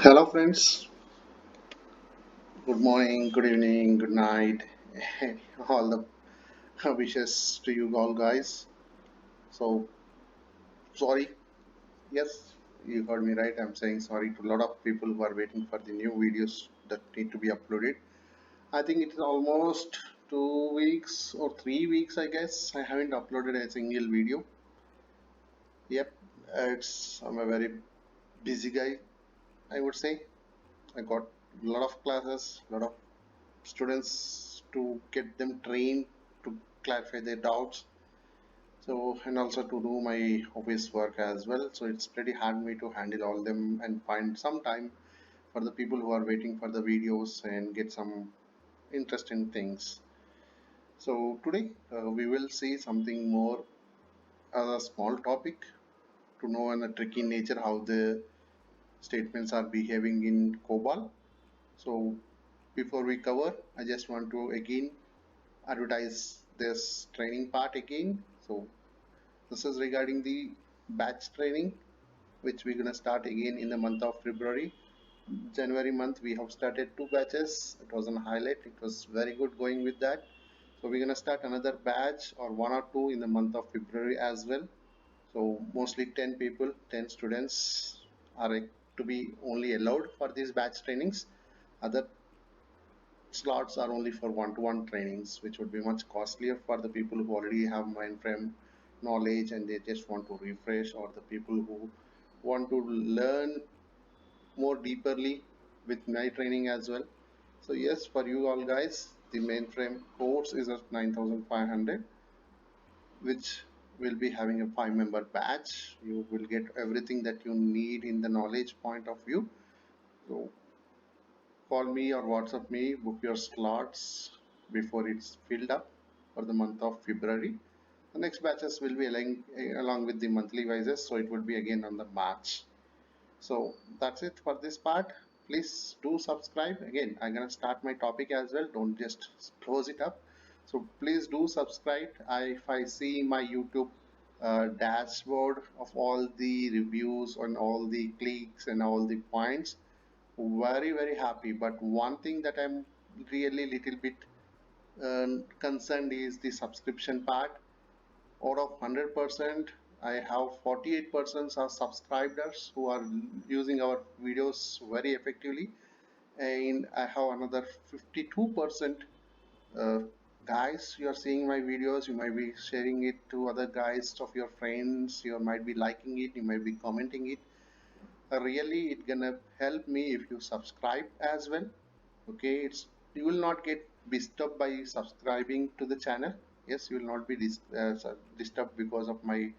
Hello, friends. Good morning, good evening, good night. All the wishes to you all, guys. So, sorry. Yes, you heard me right. I'm saying sorry to a lot of people who are waiting for the new videos that need to be uploaded. I think it's almost 2 weeks or 3 weeks, I guess. I haven't uploaded a single video. Yep, I'm a very busy guy, I would say. I got a lot of classes, a lot of students to get them trained to clarify their doubts, so and also to do my office work as well, so it's pretty hard me to handle all them and find some time for the people who are waiting for the videos and get some interesting things. So today we will see something more as a small topic to know in a tricky nature how the statements are behaving in COBOL. So before we cover, I just want to again advertise this training part again. So this is regarding the batch training, which we're gonna start again in the month of February. January month we have started 2 batches. It was on highlight. It was very good going with that. So we're gonna start another batch or one or two in the month of February as well. So mostly 10 people, 10 students are to be only allowed for these batch trainings. Other slots are only for one-to-one trainings, which would be much costlier for the people who already have mainframe knowledge and they just want to refresh, or the people who want to learn more deeperly with my training as well. So yes, for you all guys, the mainframe course is at 9,500, which will be having a 5-member batch. You will get everything that you need in the knowledge point of view. So call me or WhatsApp me, book your slots before it's filled up for the month of February. The next batches will be along with the monthly vises, so it will be again on the March. So that's it for this part. Please do subscribe. Again, I'm gonna start my topic as well. Don't just close it up. So please do subscribe. If I see my YouTube dashboard of all the reviews and all the clicks and all the points, very happy. But one thing that I'm really little bit concerned is the subscription part. Out of 100%, I have 48% are subscribers who are using our videos very effectively, and I have another 52% uh, guys, you are seeing my videos, you might be sharing it to other guys of your friends, you might be liking it, you might be commenting it. Really it gonna help me if you subscribe as well. Okay, it's you will not get disturbed by subscribing to the channel. Yes, you will not be disturbed because of my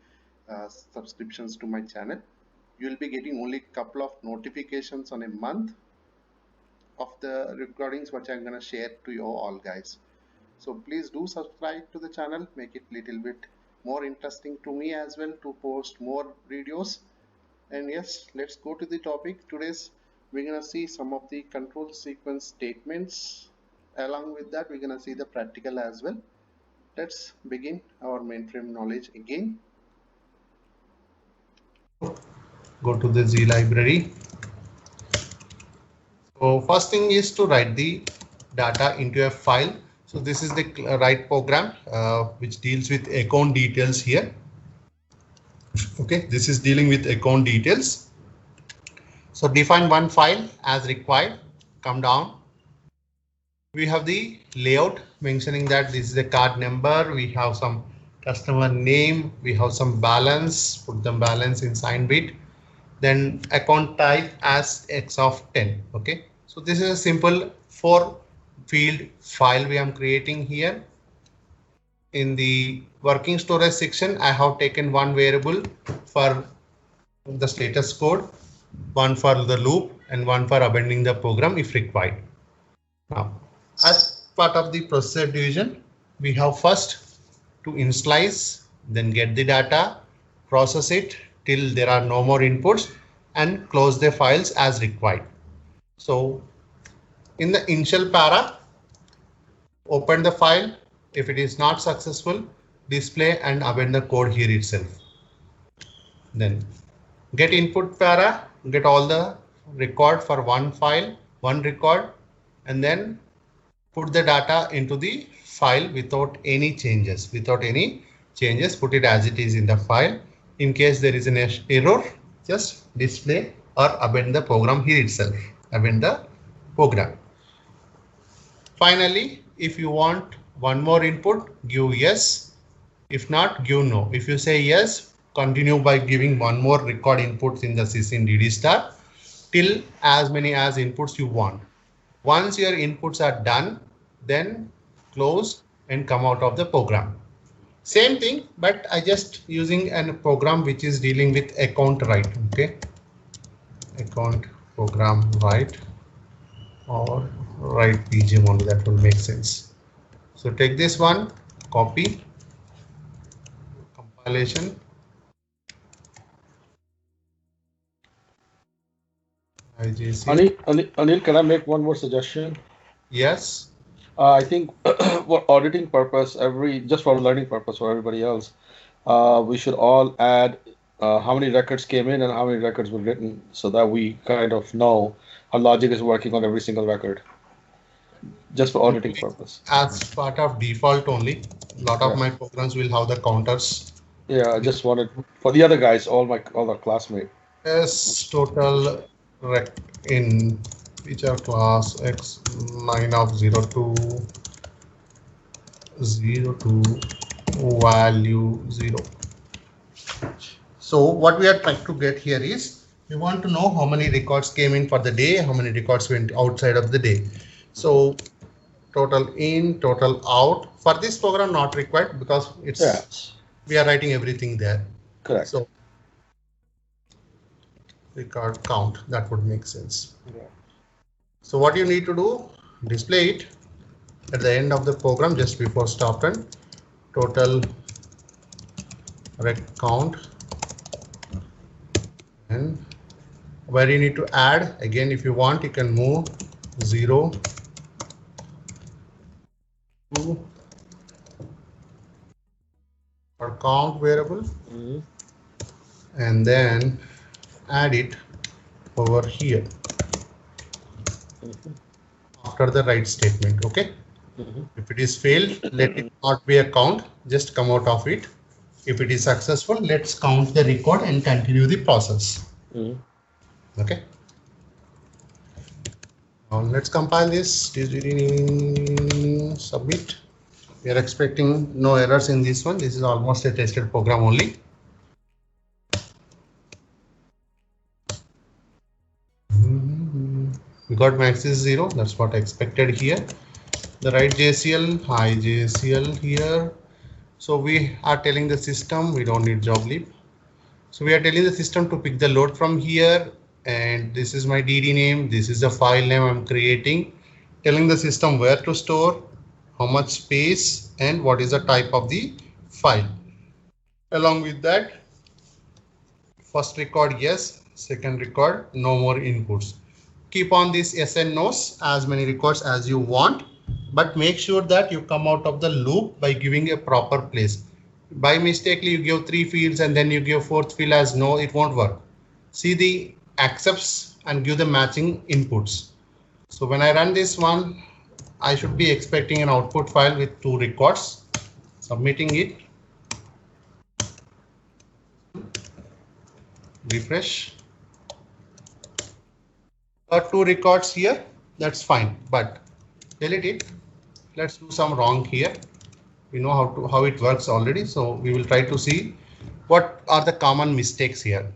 subscriptions to my channel. You will be getting only couple of notifications on a month of the recordings which I'm gonna share to you all guys. So please do subscribe to the channel, make it little bit more interesting to me as well to post more videos. And yes, let's go to the topic. Today's we're gonna see some of the control sequence statements. Along with that, we're gonna see the practical as well. Let's begin our mainframe knowledge again. Go to the Z library. So first thing is to write the data into a file. So this is the right program which deals with account details here. Okay, this is dealing with account details. So define one file as required. Come down. We have the layout mentioning that this is a card number. We have some customer name. We have some balance. Put the balance in sign bit. Then account type as X of 10. Okay, so this is a simple 4-field file we am creating here. In the working storage section, I have taken one variable for the status code, one for the loop, and one for abandoning the program if required. Now, as part of the processor division, we have first to initialize, then get the data, process it till there are no more inputs, and close the files as required. So in the initial para, open the file. If it is not successful, display and append the code here itself. Then get input para, get all the record for one file, one record, and then put the data into the file without any changes. Put it as it is in the file. In case there is an error, just display or append the program here itself. Append the program. Finally, if you want one more input, give yes. If not, give no. If you say yes, continue by giving one more record inputs in the sysint DD star till as many as inputs you want. Once your inputs are done, then close and come out of the program. Same thing, but I just using a program which is dealing with account write. Okay, account program write or write PGM only, that will make sense. So take this one, copy, compilation. Anil, can I make one more suggestion? Yes. I think for auditing purpose, just for learning purpose for everybody else, we should all add how many records came in and how many records were written, so that we kind of know how logic is working on every single record, just for auditing purpose. As part of default only, a lot of my programs will have the counters. Yeah, I just wanted for the other guys, all the classmates. Yes, total rec in feature class x9 of 02 value 0. So what we are trying to get here is we want to know how many records came in for the day, how many records went outside of the day. So total in, total out. For this program not required because it's we are writing everything there. Correct. So record count, that would make sense. Yeah. So what you need to do, display it at the end of the program just before stop run, total rec count, and where you need to add again, if you want you can move 0 to or count variable and then add it over here after the write statement. Okay. If it is failed, let it not be a count, just come out of it. If it is successful, let's count the record and continue the process. Okay. Now let's compile this. Submit. We are expecting no errors in this one. This is almost a tested program only. We got max is 0. That's what I expected here. The write JCL, high JCL here. So we are telling the system we don't need job leap. So we are telling the system to pick the load from here, and this is my DD name. This is the file name I'm creating. Telling the system where to store, how much space, and what is the type of the file. Along with that, first record yes, second record no more inputs. Keep on this yes and no's as many records as you want, but make sure that you come out of the loop by giving a proper place. By mistakenly you give 3 fields and then you give 4th field as no, it won't work. See the accepts and give the matching inputs. So when I run this one, I should be expecting an output file with 2 records. Submitting it. Refresh. 2 records here, that's fine, but delete it. Let's do some wrong here. We know how it works already, so we will try to see what are the common mistakes here.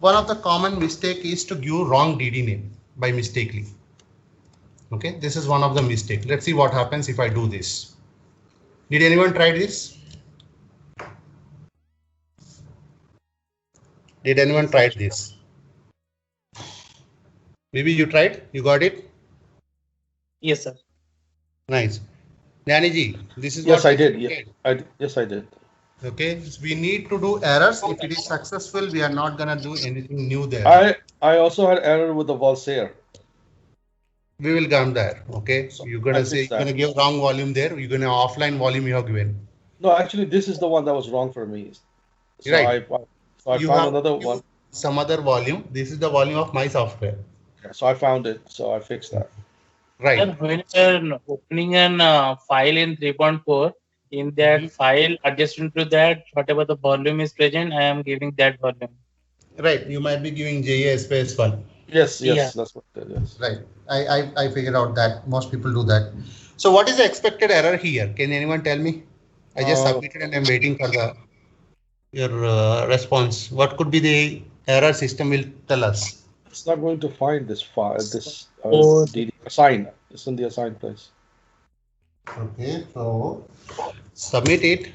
One of the common mistake is to give wrong DD name by mistakenly. Okay, this is one of the mistakes. Let's see what happens if I do this. Did anyone try this? Did anyone try this? Maybe you tried, you got it? Yes, sir. Nice. Danny ji, this is yes, what I did. Yes, I did. Okay, so we need to do errors. If it is successful, we are not gonna do anything new there. I also had error with the Valsair. We will come there. Okay, so you're gonna say you're gonna give wrong volume there. You're gonna offline volume you have given. No, actually, this is the one that was wrong for me. So right. I found another one. Some other volume. This is the volume of my software. Yeah, so I found it, so I fixed that. Right. Sir, when you're opening an file in 3.4, in that file, adjusting to that, whatever the volume is present, I am giving that volume. Right. You might be giving JA space 1. Yes, Yeah. that's what it is. Right. I figured out that most people do that. So what is the expected error here? Can anyone tell me? I just submitted and I'm waiting for your response. What could be the error system will tell us? It's not going to find this file, this Oh, DD assign. It's in the assigned place. Okay, so submit it.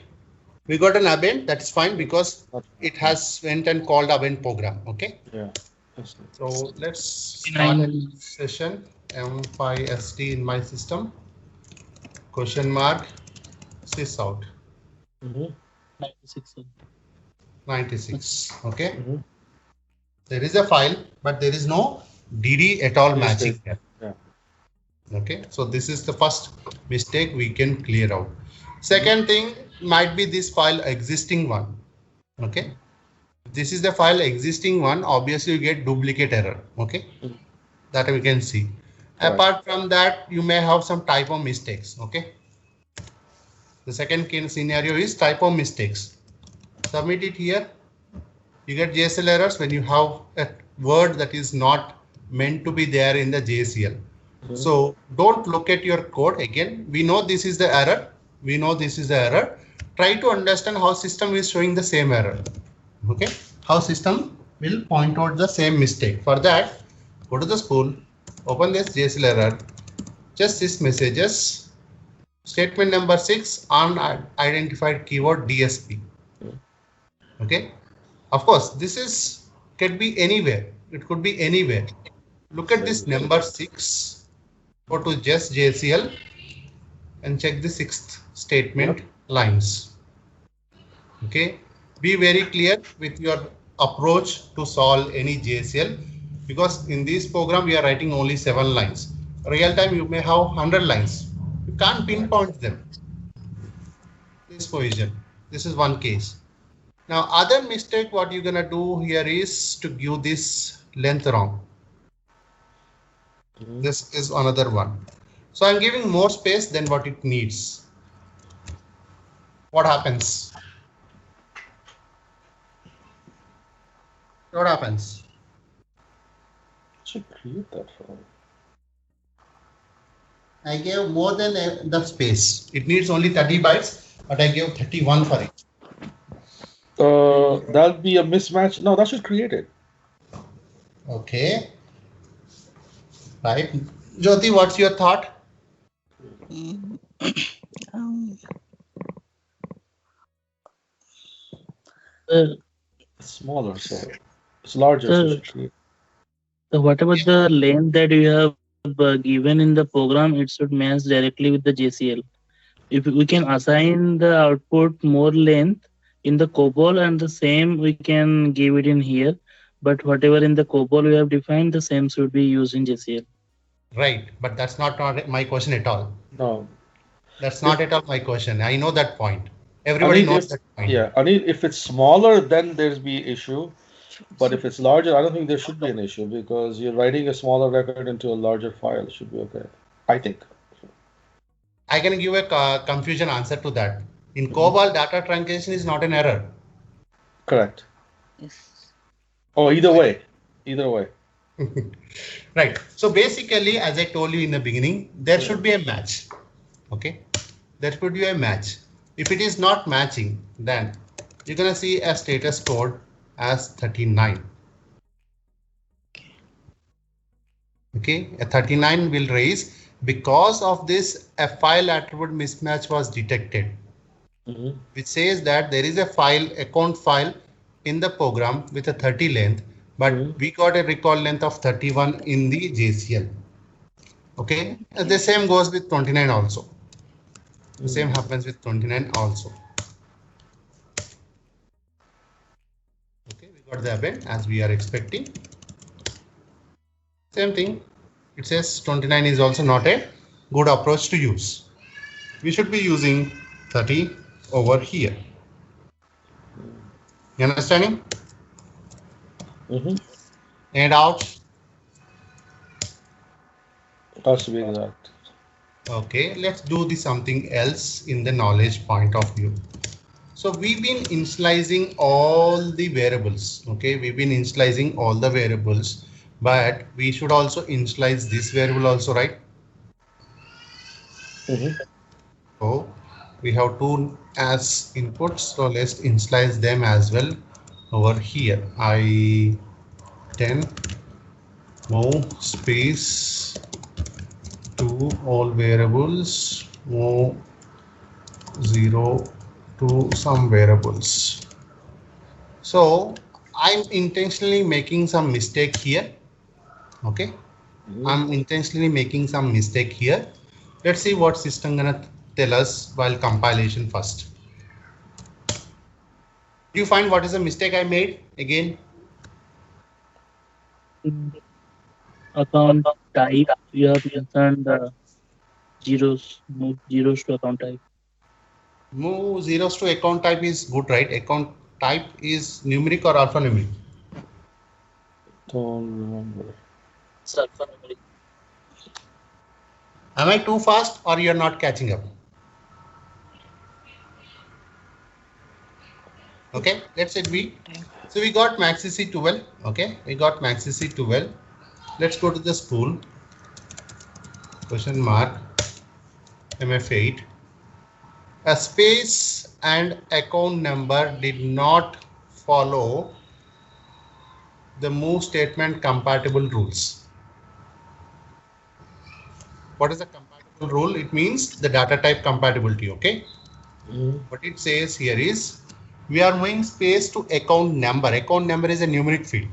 We got an abent, that's fine because it has went and called abent program. Okay. Yeah. So let's start a session M5SD in my system. Question mark sys out. 96. 96. Okay. Mm-hmm. There is a file, but there is no DD at all matching here. Yeah. Okay, so this is the first mistake we can clear out. Second thing might be this file existing one. Okay, this is the file existing one. Obviously, you get duplicate error. Okay, that we can see. Right. Apart from that, you may have some typo mistakes. Okay, the second scenario is typo mistakes. Submit it here. You get JSL errors when you have a word that is not meant to be there in the JSL. So don't look at your code again. We know this is the error. We know this is the error. Try to understand how system is showing the same error. Okay, how system will point out the same mistake. For that, go to the spool, open this JSL error, just this messages, statement number 6, unidentified keyword DSP. Okay, of course, this is can be anywhere. It could be anywhere. Look at this number 6. Go to just JCL and check the 6th statement lines. Okay, be very clear with your approach to solve any JCL because in this program we are writing only 7 lines. Real time you may have 100 lines. You can't pinpoint them. This position. This is one case. Now other mistake what you're gonna do here is to give this length wrong. This is another one. So I'm giving more space than what it needs. What happens? What happens? Should create that file. I gave more than the space. It needs only 30 bytes, but I gave 31 for it. That'll be a mismatch. No, that should create it. Okay. Right. Jyoti, what's your thought? It's smaller, so it's larger. So whatever the length that you have given in the program, it should match directly with the JCL. If we can assign the output more length in the COBOL and the same we can give it in here, but whatever in the COBOL we have defined, the same should be used in JCL. Right, but that's not my question at all. No, that's not at all my question. I know that point. Everybody knows that point. Yeah, I mean, if it's smaller, then there's be issue. But if it's larger, I don't think there should be an issue because you're writing a smaller record into a larger file. It should be okay, I think. I can give a confusion answer to that. In COBOL, data truncation is not an error. Correct. Yes. Oh, either way. Either way. Right. So basically, as I told you in the beginning, there should be a match. Okay. There should be a match. If it is not matching, then you're going to see a status code as 39. Okay. A 39 will raise because of this a file attribute mismatch was detected. Which says that there is a file account file in the program with a 30 length, but we got a recall length of 31 in the JCL. Okay, the same goes with 29 also. The same happens with 29 also. Okay, we got the abent as we are expecting. Same thing. It says 29 is also not a good approach to use. We should be using 30 over here. You understanding? And out. Has to be exact. Okay, let's do something else in the knowledge point of view. So we've been initializing all the variables. Okay, we've been initializing all the variables, but we should also initialize this variable also, right? So we have two as inputs, so let's initialize them as well over here. I10 move space to all variables, move 0 to some variables. So I'm intentionally making some mistake here. Okay, I'm intentionally making some mistake here. Let's see what system gonna tell us while compilation first. Do you find what is the mistake I made again? Account type, you have mentioned zeros, move zeros to account type. Move zeros to account type is good, right? Account type is numeric or alphanumeric? Don't remember. It's alphanumeric. Am I too fast or you're not catching up? Okay, let's say we. So we got MaxCC 12. Okay, we got MaxCC 12. Let's go to the spool. Question mark MF8. A space and account number did not follow the move statement compatible rules. What is the compatible rule? It means the data type compatibility. Okay. What it says here is we are moving space to account number. Account number is a numeric field.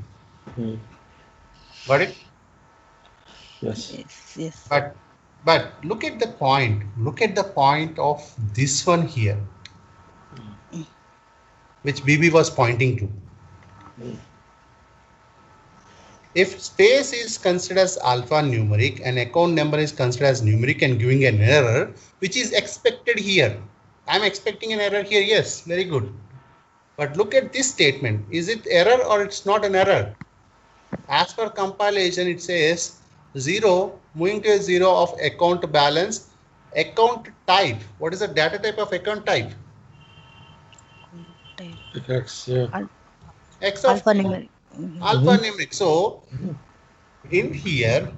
Got it? Yes. Yes. But look at the point. Look at the point of this one here, which BB was pointing to. If space is considered as alphanumeric and account number is considered as numeric and giving an error, which is expected here. I'm expecting an error here. Yes, very good. But look at this statement. Is it error or it's not an error? As per compilation, it says 0 moving to a 0 of account balance, account type. What is the data type of account type? X, yeah. X of Alphanumeric. alphanumeric. So in here,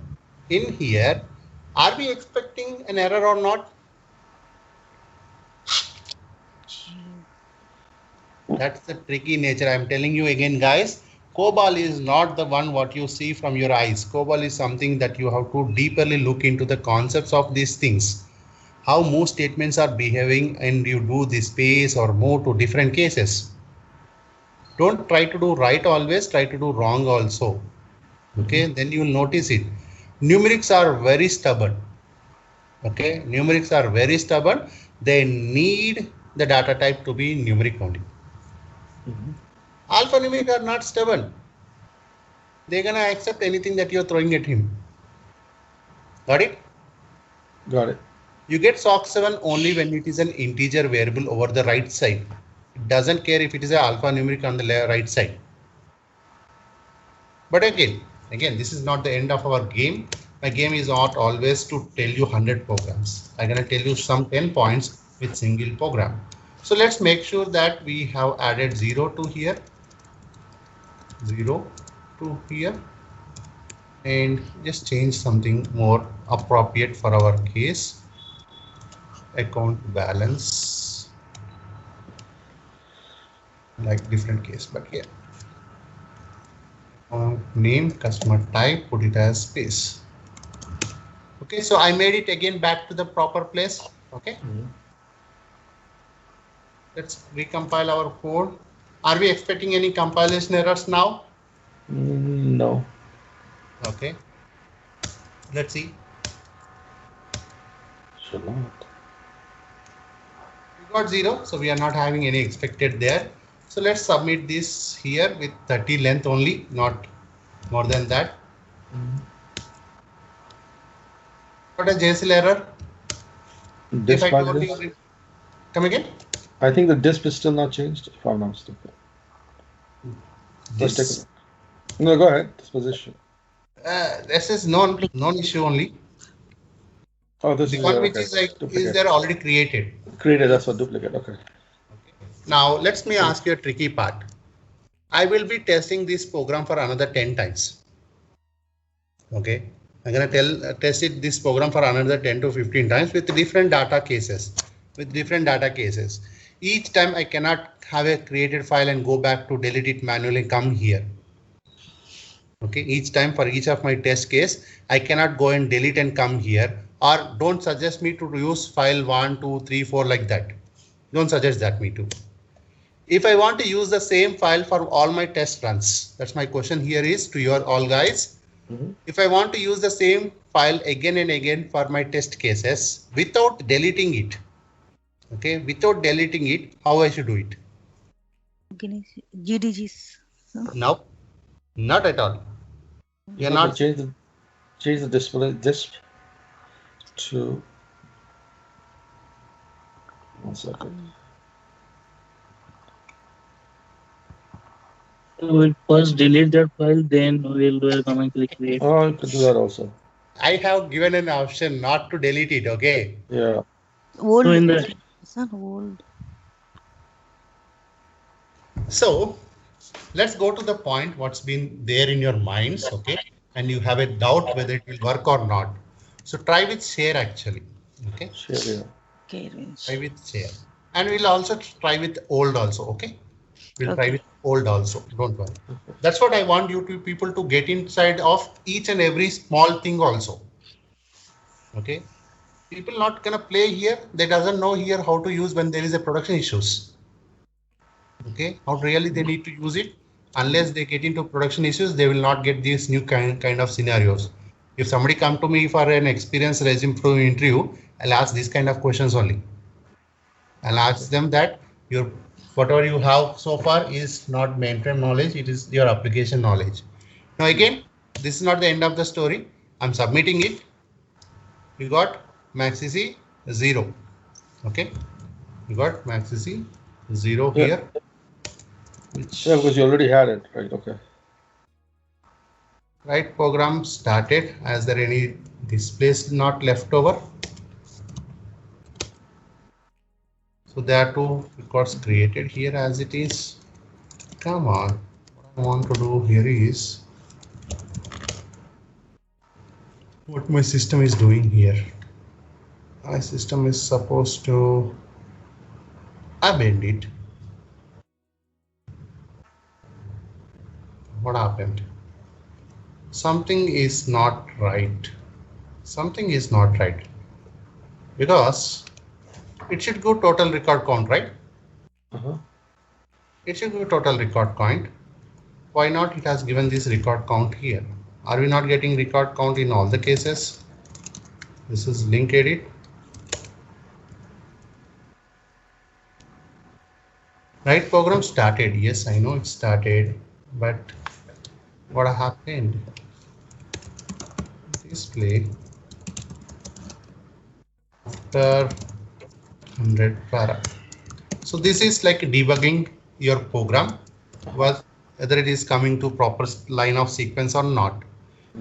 are we expecting an error or not? That's the tricky nature. I'm telling you again, guys. COBOL is not the one what you see from your eyes. COBOL is something that you have to deeply look into the concepts of these things. How move statements are behaving and you do the space or move to different cases. Don't try to do right always, try to do wrong also. Okay, then you will notice it. Numerics are very stubborn. Okay, numerics are very stubborn. They need the data type to be numeric only. Alphanumeric are not stubborn. They're gonna accept anything that you're throwing at him. Got it? Got it. You get SOC7 only when it is an integer variable over the right side. It doesn't care if it is an alphanumeric on the right side. But again, this is not the end of our game. My game is not always to tell you 100 programs. I'm gonna tell you some 10 points with single program. So let's make sure that we have added 0 to here, 0 to here, and just change something more appropriate for our case. Account balance, like different case, but here. Name, customer type, put it as space. Okay, so I made it again back to the proper place. Okay. Let's recompile our code. Are we expecting any compilation errors now? No. Okay. Let's see. Should not. We got 0, so we are not having any expected there. So let's submit this here with 30 length only, not more than that. What a JSL error? If I told you, come again? I think the disp is still not changed, if I'm not mistaken. Let's take a look. No, go ahead. Disposition. This is non issue only. Oh, this The is one which okay. is like is Duplicate. there already created. Created. That's what duplicate. Okay. Now let me ask you a tricky part. I will be testing this program for another 10 times. Okay, I'm gonna test it this program for another 10 to 15 times with different data cases. Each time I cannot have a created file and go back to delete it manually, come here. Okay, each time for each of my test case, I cannot go and delete and come here, or don't suggest me to use file 1, 2, 3, 4 like that. Don't suggest that me too. If I want to use the same file for all my test runs, that's my question here is to your all guys. If I want to use the same file again and again for my test cases without deleting it, okay, without deleting it, how I should do it? GDGs. No, not at all. You're not. Change the display disp to 1 second. We'll first delete that file, then we'll come and click create. Oh, you could do that also. I have given an option not to delete it. Okay. Yeah. Old. So in the Old. So let's go to the point what's been there in your minds. Okay. And you have a doubt whether it will work or not. So try with share actually. Okay. Share, yeah. Okay. Try with share. And we'll also try with old also. Okay. We'll try with old also. Don't worry. That's what I want you to people to get inside of each and every small thing also. Okay. People not gonna play here. They doesn't know here how to use when there is a production issues. Okay. How really they need to use it. Unless they get into production issues, they will not get these new kind of scenarios. If somebody come to me for an experience resume interview, I'll ask these kind of questions only. I'll ask them that your whatever you have so far is not mainframe knowledge, it is your application knowledge. Now again, this is not the end of the story. I'm submitting it. We got MaxCC 0. Okay, we got MaxCC 0 here. Which, yeah, because you already had it, right? Okay. Right program started. Is there any displays not left over? So there are 2 records created here as it is. Come on, what I want to do here is what my system is doing here. My system is supposed to amend it. What happened? Something is not right. Something is not right because it should go total record count, right? It should go total record count. Why not? It has given this record count here. Are we not getting record count in all the cases? This is link edit. Right program started. Yes, I know it started, but what happened? Display after 100 para. So this is like debugging your program, whether it is coming to proper line of sequence or not.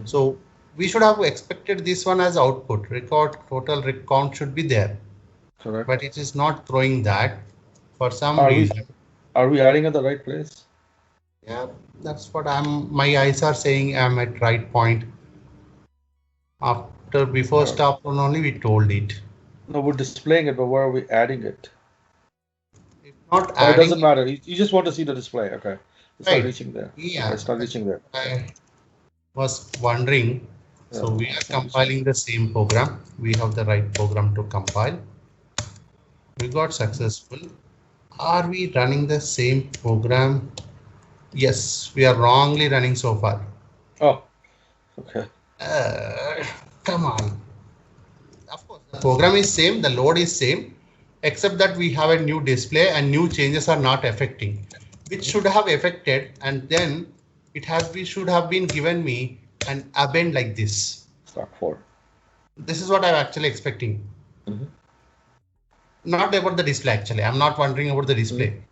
So we should have expected this one as output. Record total count should be there. Correct. But it is not throwing that for some reason. Are we adding at the right place? Yeah, that's what my eyes are saying. I'm at right point. Before stop run only we told it. No, we're displaying it, but where are we adding it? If not Oh, it adding, doesn't matter. You just want to see the display. Okay. It's Right. not reaching there. Yeah, Okay, it's not reaching there. I was wondering. So Yeah. we are compiling the same program. We have the right program to compile. We got successful. Are we running the same program? Yes, we are wrongly running so far. Oh, okay. Come on. Of course, the program is same, the load is same, except that we have a new display and new changes are not affecting, which should have affected, and then should have been given me an append like this. Stock 4. This is what I'm actually expecting. Not about the display actually. I'm not wondering about the display.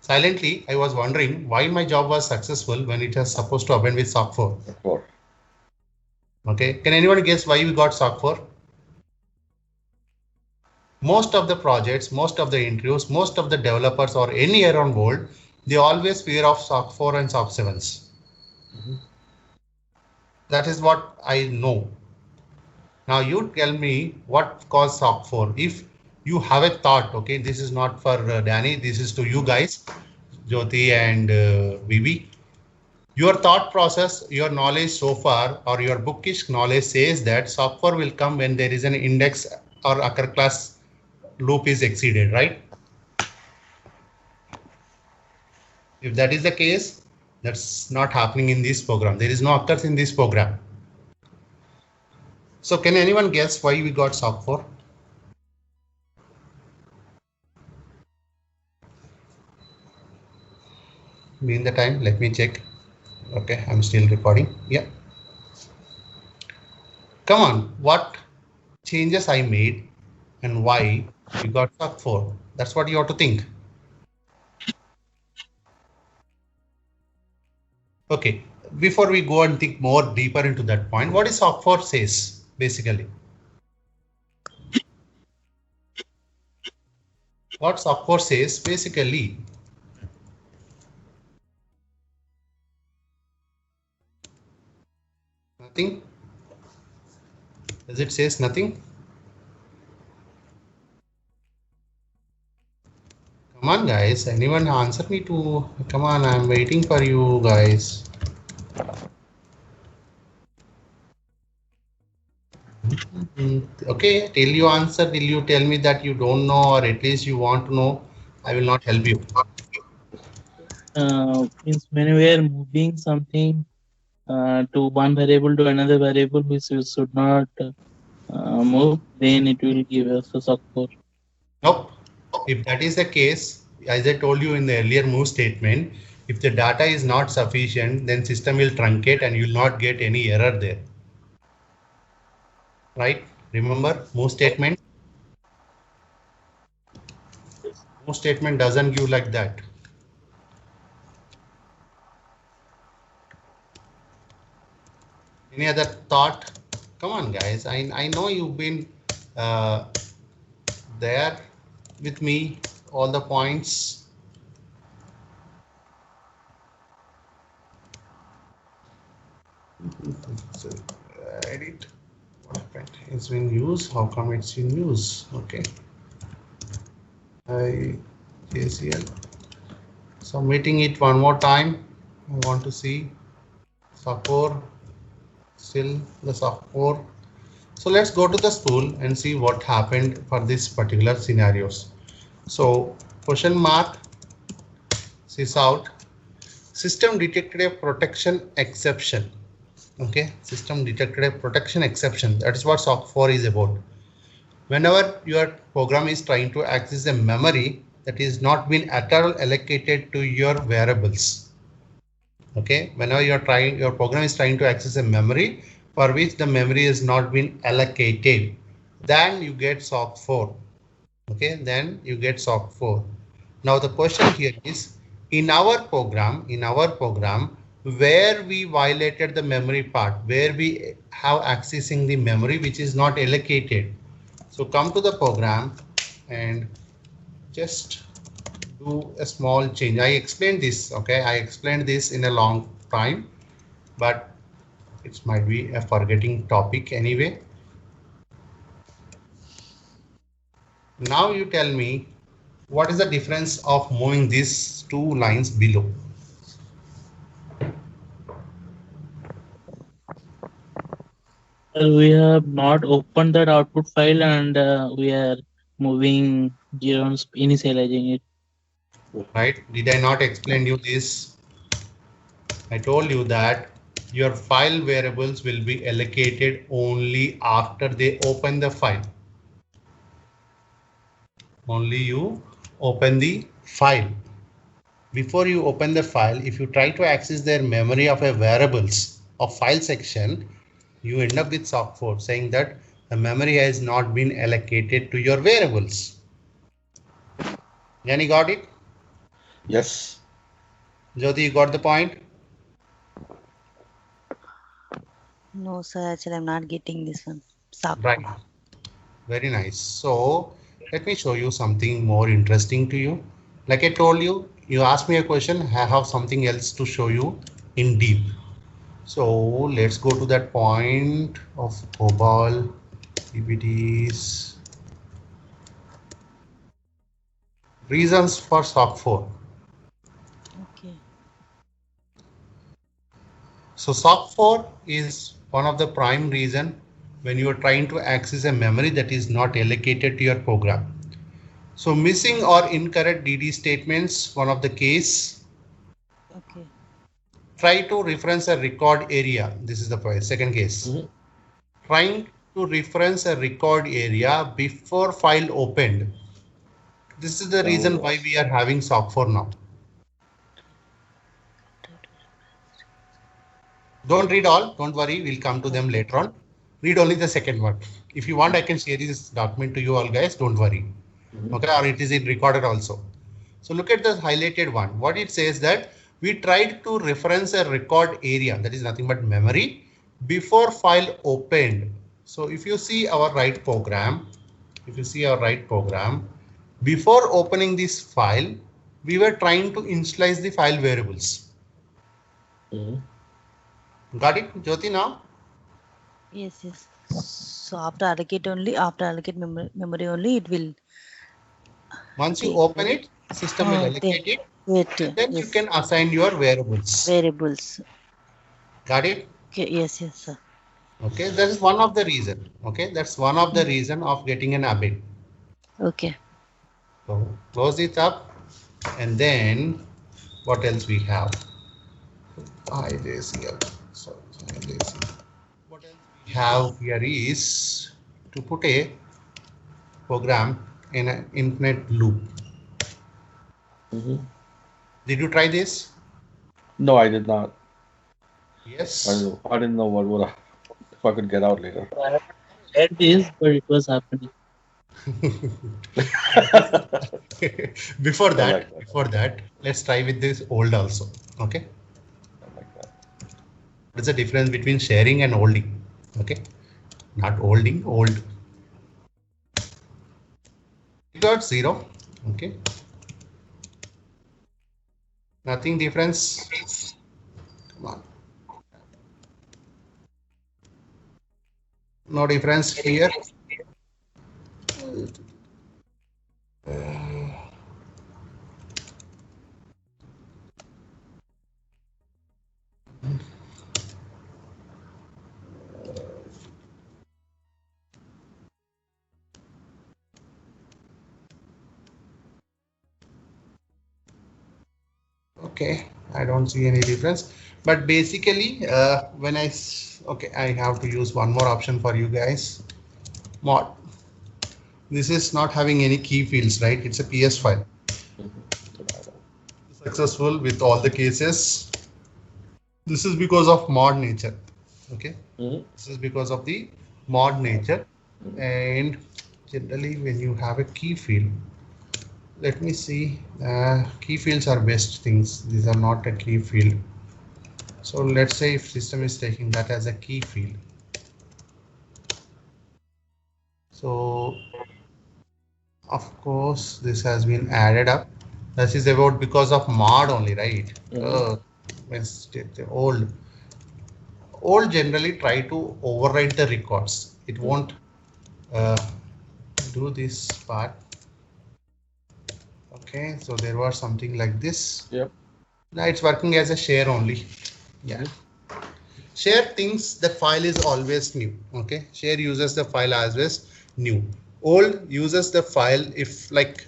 Silently, I was wondering why my job was successful when it was supposed to append with SOC 4. Stock 4. Okay, can anyone guess why we got SOC 4? most of the projects, most of the interviews, most of the developers or any around world, they always fear of SOC 4 and SOC 7s. That is what I know. Now you tell me what caused SOC 4. If you have a thought, okay, this is not for Danny, this is to you guys, Jyoti and Vivi. Your thought process, your knowledge so far, or your bookish knowledge says that SOC 4 will come when there is an index or occur class loop is exceeded, right? If that is the case, that's not happening in this program. There is no occurs in this program. So can anyone guess why we got SOC 4? In the time, let me check. Okay, I'm still recording. Yeah. Come on, what changes I made and why we got SOC 4? That's what you have to think. Okay, before we go and think more deeper into that point, what is SOC 4 says basically? What SOC 4 says basically? Nothing? Does it says nothing? Come on guys, anyone answer me to, come on, I'm waiting for you guys. Okay, till you answer, till you tell me that you don't know or at least you want to know, I will not help you. Means when we are moving something to one variable to another variable which we should not move, then it will give us a SOC 4. Nope. If that is the case, as I told you in the earlier move statement, if the data is not sufficient, then system will truncate and you will not get any error there. Right? Remember move statement? Move statement doesn't give like that. Any other thought? Come on guys, I know you've been there with me, all the points. So, edit, what happened? It's been used, how come it's in use? Okay. JCL. Submitting it one more time. I want to see SOC 4. Still the SOC 4. So let's go to the spool and see what happened for this particular scenarios. So question mark sys out, system detected a protection exception. Okay, system detected a protection exception. That is what SOC 4 is about. Whenever your program is trying to access a memory that is not been at all allocated to your variables. Okay, whenever your program is trying to access a memory for which the memory is not been allocated, then you get SOC 4. Okay, then you get SOC 4. Now the question here is, in our program, where we violated the memory part, where we have accessing the memory which is not allocated. So come to the program and just do a small change. I explained this, okay, I explained this in a long time, but it might be a forgetting topic anyway. Now you tell me, what is the difference of moving these two lines below? We have not opened that output file and we are moving zeros, initializing it. Right? Did I not explain you this? I told you that your file variables will be allocated only after they open the file. Only you open the file. Before you open the file, if you try to access their memory of a variables of file section, you end up with SOC 4 saying that the memory has not been allocated to your variables. Jenny, got it? Yes. Jyoti, you got the point? No, sir. Actually, I'm not getting this one. SOC 4. Right. Very nice. So Let me show you something more interesting to you. Like I told you, you asked me a question, I have something else to show you in deep. So let's go to that point of COBOL, PPTs, reasons for SOC 4. Okay. So SOC 4 is one of the prime reason when you are trying to access a memory that is not allocated to your program. So missing or incorrect DD statements, one of the case. Okay. Try to reference a record area. This is the second case. Trying to reference a record area before file opened. This is the reason why we are having SOC 4 now. Don't read all, don't worry, we'll come to them later on. Read only the second one. If you want, I can share this document to you all guys, don't worry. Okay, or it is in recorded also. So look at the highlighted one. What it says that we tried to reference a record area, that is nothing but memory, before file opened. So if you see our write program, before opening this file, we were trying to initialize the file variables. Got it, Jyoti now? Yes, yes. So after allocate memory only, it will. Once you open it, system will allocate it. Then you can assign your variables. Got it? Okay, yes, sir. Okay, that is one of the reason. Okay, that's one of the reason of getting an ABID. Okay. So close it up, and then what else we have? IJCL. Sorry, what else we have here is to put a program in an infinite loop. Did you try this? No, I did not. Yes. I didn't know what would if I could get out later. I had this, but it was happening. Before that, let's try with this old also. Okay. What's the difference between sharing and holding? Okay, not holding, old. You got 0. Okay. Nothing difference. Come on. No difference here. Okay, I don't see any difference, but basically when I have to use one more option for you guys. Mod. This is not having any key fields, right? It's a PS file. Successful with all the cases. This is because of mod nature. Okay, this is because of the mod nature, and generally when you have a key field, let me see, key fields are best things. These are not a key field. So let's say if system is taking that as a key field. So of course this has been added up. This is about because of mod only, right? Old generally try to overwrite the records. It won't do this part. Okay, so there was something like this. Yep. Now it's working as a share only. Yeah. Share thinks the file is always new. Okay, share uses the file as always new. Old uses the file if like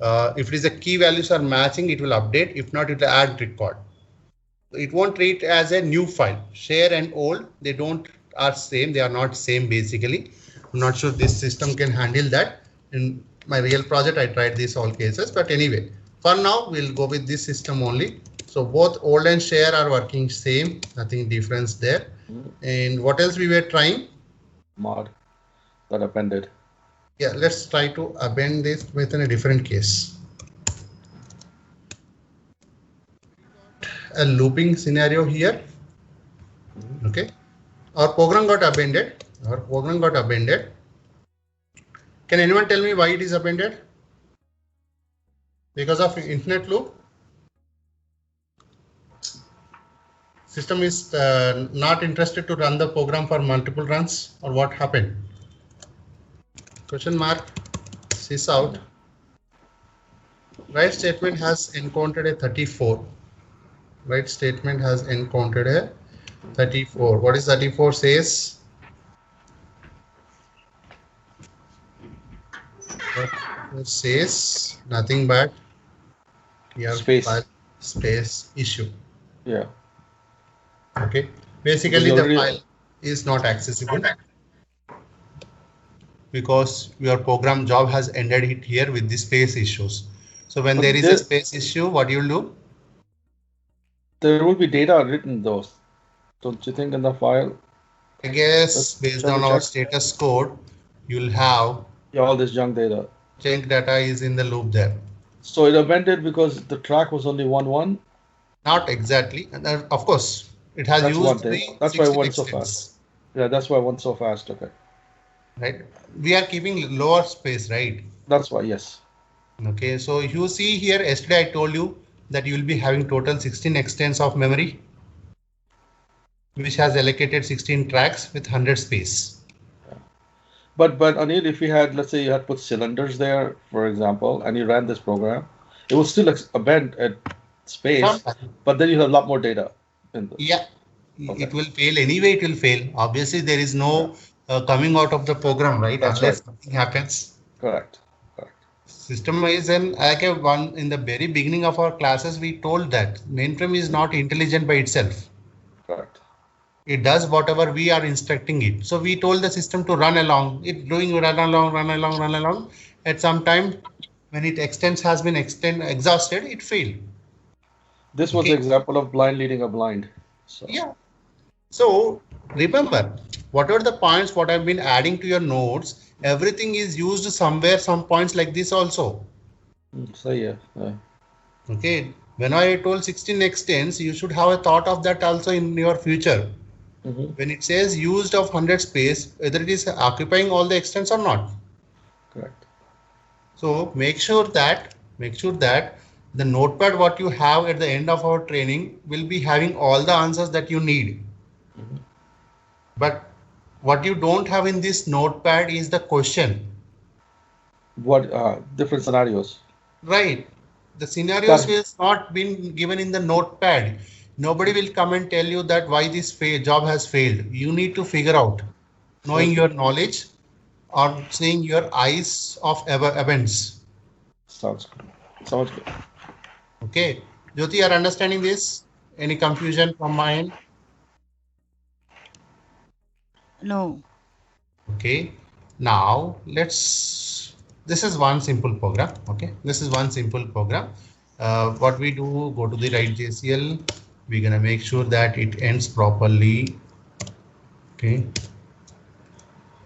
if it is a key values are matching, it will update. If not, it will add record. It won't treat as a new file. Share and old, they don't are same. They are not same basically. I'm not sure this system can handle that. In my real project, I tried these all cases, but anyway, for now we'll go with this system only. So both old and share are working same, nothing difference there. And what else we were trying? Mod that appended. Yeah, let's try to append this within a different case. A looping scenario here. Okay, our program got appended. Can anyone tell me why it is appended? Because of internet loop? System is not interested to run the program for multiple runs, or what happened? Question mark. Sys out. Write statement has encountered a 34. Write statement has encountered a 34. What is 34 says? What says nothing but your Space. file space issue. Yeah. Okay. Basically, Because the already- file is not accessible because your program job has ended it here with the space issues. So when But there is a space issue, what you will do? There will be data written though, don't you think, in the file? I guess Let's based check on the our check. status code, you'll have Yeah, all this junk data. junk data is in the loop there. So it amended because the track was only 1.1. Not exactly. And of course, it has That's one used thing. the That's why it 16 went so extents, fast. Yeah, that's why it went so fast. Okay. right? We are keeping lower space, right? That's why, yes. Okay, so you see here, yesterday I told you that you will be having total 16 extents of memory, which has allocated 16 tracks with 100 space. But Anil, if you had, let's say you had put cylinders there, for example, and you ran this program, it will still amend at space, but then you have a lot more data. Yeah, Okay. it will fail anyway. It will fail. Obviously, there is no coming out of the program, right? That's Unless right. something happens. Correct. System is like a one in the very beginning of our classes. We told that mainframe is not intelligent by itself. Correct. It does whatever we are instructing it. So we told the system to run along. It doing run along. At some time, when it extends has been exhausted, it failed. This was the example of blind leading a blind. So. Yeah. So remember, whatever the points what I've been adding to your notes, everything is used somewhere, some points like this also. So yeah. Okay. When I told 16 extents, you should have a thought of that also in your future. When it says used of 100 space, whether it is occupying all the extents or not. Correct. So make sure that the notepad what you have at the end of our training will be having all the answers that you need. But what you don't have in this notepad is the question. What different scenarios? Right. The scenarios will not been given in the notepad. Nobody will come and tell you that why this job has failed. You need to figure out, knowing your knowledge or seeing your eyes of events. Sounds good. Sounds good. Okay. Jyoti, you are understanding this? Any confusion from my end? No. Okay. Now this is one simple program. Okay. This is one simple program. What we do, go to the write JCL. We're going to make sure that it ends properly. Okay.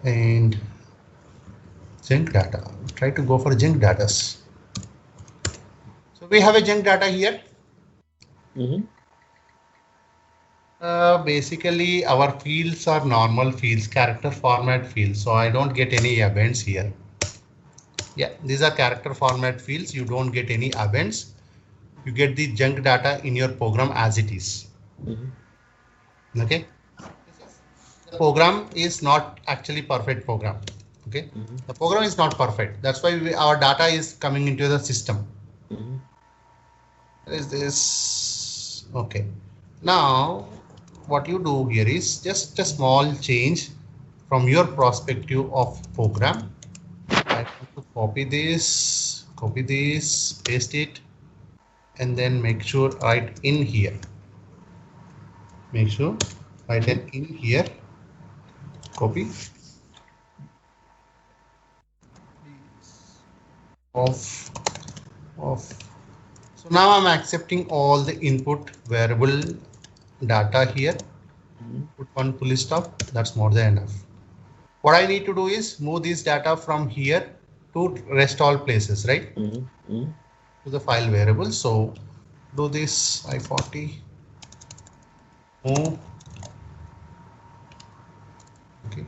And junk data. Try to go for junk data. So we have a junk data here. Basically, our fields are normal fields, character format fields. So I don't get any events here. Yeah, these are character format fields. You don't get any events. You get the junk data in your program as it is. Okay. The program is not actually perfect program. Okay. The program is not perfect. That's why our data is coming into the system. Is this okay? Now what you do here is just a small change from your perspective of program. I want to copy this, paste it, and then make sure write in here. Make sure write an in here. Copy. Off. So now I'm accepting all the input variable data here. Put one full stop. That's more than enough. What I need to do is move this data from here to rest all places, right? To the file variable. So do this I40. Move. Okay.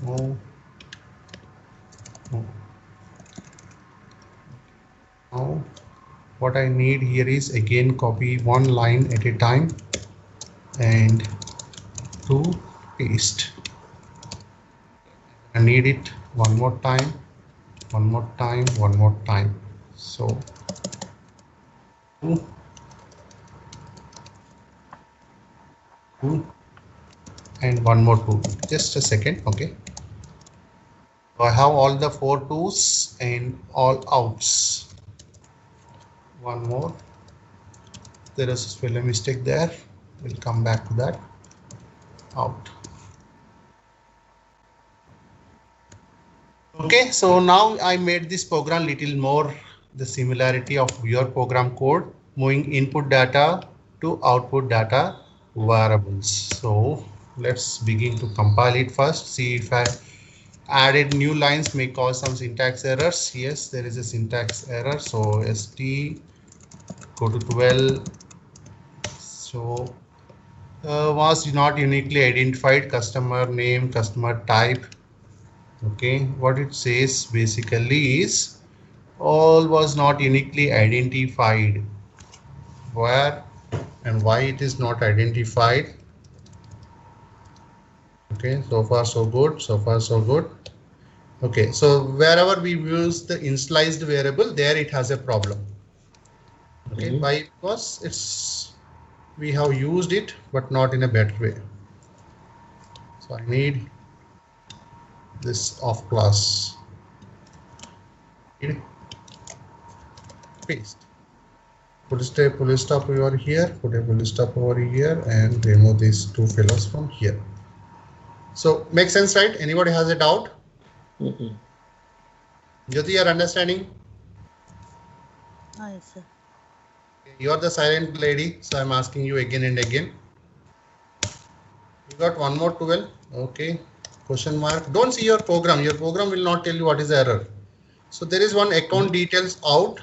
Move. Now what I need here is again copy one line at a time and to paste. I need it one more time, one more time, one more time. So 2, 2 and one more 2. Just a second. Okay. So I have all the 4 2s and all outs. One more. There is a spelling mistake there. We'll come back to that. Out. Okay, so now I made this program little more the similarity of your program code, moving input data to output data variables. So let's begin to compile it first. See if I added new lines may cause some syntax errors. Yes, there is a syntax error. So st go to 12. So was not uniquely identified, customer name, customer type. Okay, what it says basically is all was not uniquely identified. Where and why it is not identified? Okay, so far so good, so far so good. Okay, so wherever we use the initialized variable, there it has a problem. Okay, why? Because it's we have used it, but not in a better way. So I need this off class. Paste. Put a stop over here, put a full stop over here, and remove these 2 fellows from here. So makes sense, right? Anybody has a doubt? Jyoti, you are understanding? Yes, sir. You are the silent lady, so I'm asking you again and again. You got one more 12. Okay. Question mark. Don't see your program. Your program will not tell you what is the error. So there is one account details out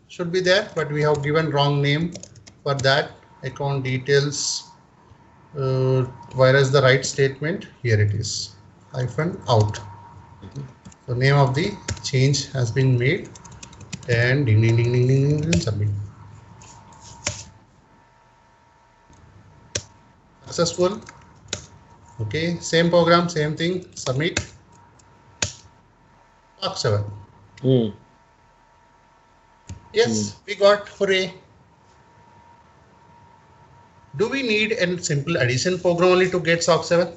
should be there, but we have given wrong name for that account details. Whereas the right statement here it is -out. So name of the change has been made and ding, ding, ding, ding, ding, ding, submit. Successful. Okay, same program, same thing, submit. SOC 7. Yes, we got, hooray. Do we need a simple addition program only to get SOC 7?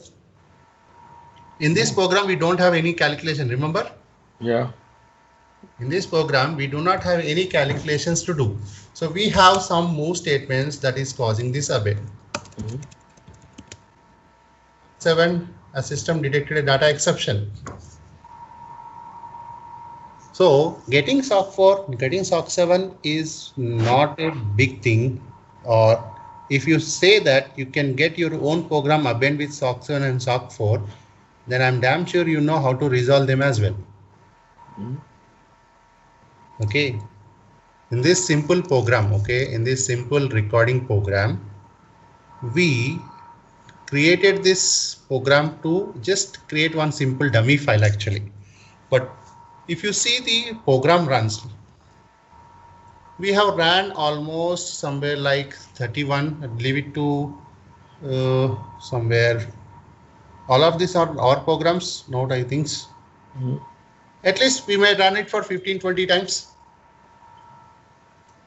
In this program, we don't have any calculation, remember? Yeah. In this program, we do not have any calculations to do. So we have some move statements that is causing this abate. 7, a system detected a data exception. So getting SOC 4, getting SOC 7 is not a big thing. Or if you say that you can get your own program abandoned with SOC 7 and SOC 4, then I'm damn sure you know how to resolve them as well. Okay. In this simple program, okay, in this simple recording program, we created this program to just create one simple dummy file actually. But if you see the program runs, we have ran almost somewhere like 31, leave it to somewhere. All of these are our programs, not I think. At least we may run it for 15-20 times.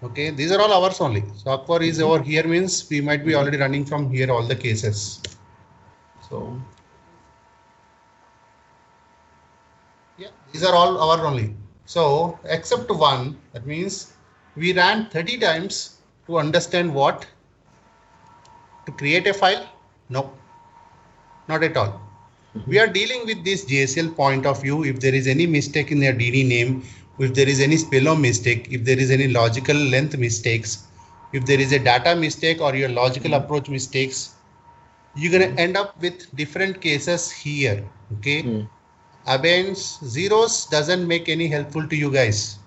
Okay, these are all ours only. SOC 4 is over here means we might be already running from here all the cases. So yeah, these are all our only. So except one, that means we ran 30 times to understand what? To create a file? No, not at all. We are dealing with this JSL point of view. If there is any mistake in their DD name, if there is any spelling mistake, if there is any logical length mistakes, if there is a data mistake or your logical approach mistakes, you're going to end up with different cases here. Okay. Abeyance zeros doesn't make any helpful to you guys.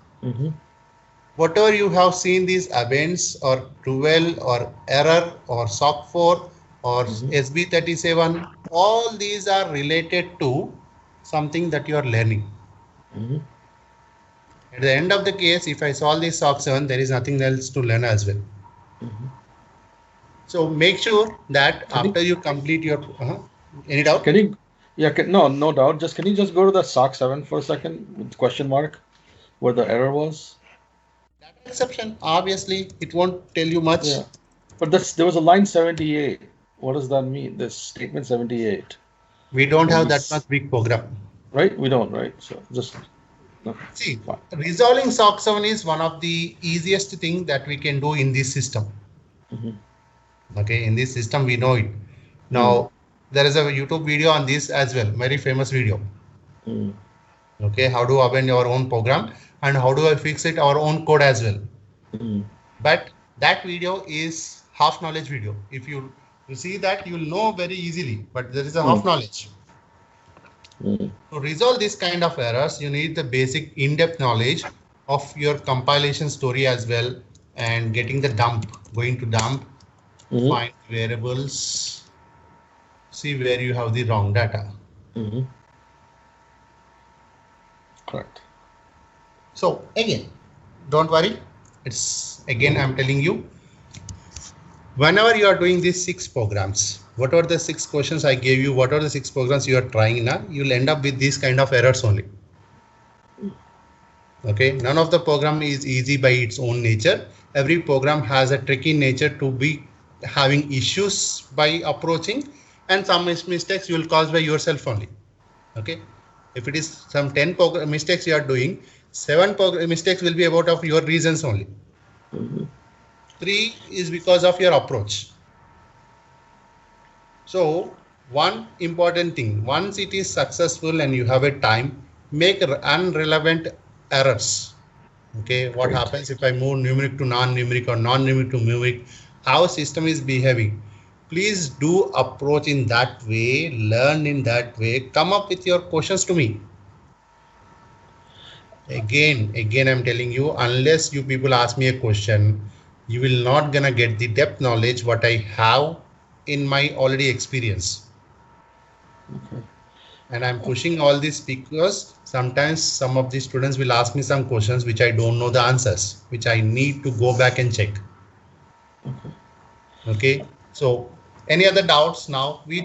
Whatever you have seen these abeyance or 12 or error or SOC 4 or SB37, all these are related to something that you are learning. And At the end of the case, if I solve this SOC 7, there is nothing else to learn as well. So make sure that after you complete your, any doubt? Can you, yeah, no doubt. Can you just go to the SOC 7 for a second with question mark where the error was? Data exception, obviously, it won't tell you much. Yeah. But there was a line 78. What does that mean? This statement 78. We don't have that much big program. Right? We don't, right? So just see, resolving SOC 7 is one of the easiest thing that we can do in this system. Okay, in this system we know it. Now there is a YouTube video on this as well, very famous video. Okay, how to abandon your own program and how do I fix it our own code as well. But that video is half knowledge video. If you see that, you'll know very easily, but there is a half knowledge. To resolve this kind of errors, you need the basic in-depth knowledge of your compilation story as well, and getting the dump, going to dump, find variables, see where you have the wrong data. Correct. So again, don't worry. It's again, I'm telling you, whenever you are doing these 6 programs, what are the 6 questions I gave you? What are the 6 programs you are trying now? You'll end up with these kind of errors only. Okay, none of the program is easy by its own nature. Every program has a tricky nature to be having issues by approaching, and some mistakes you will cause by yourself only. Okay, if it is some 10 mistakes you are doing, 7 mistakes will be about of your reasons only. 3 is because of your approach. So one important thing, once it is successful and you have a time, make unrelevant errors. Okay, what happens if I move numeric to non-numeric or non-numeric to numeric, how system is behaving. Please do approach in that way, learn in that way, come up with your questions to me. Again, I'm telling you, unless you people ask me a question, you will not gonna get the depth knowledge what I have in my already experience. And I'm pushing all this because sometimes some of the students will ask me some questions which I don't know the answers, which I need to go back and check. Okay, so any other doubts now? We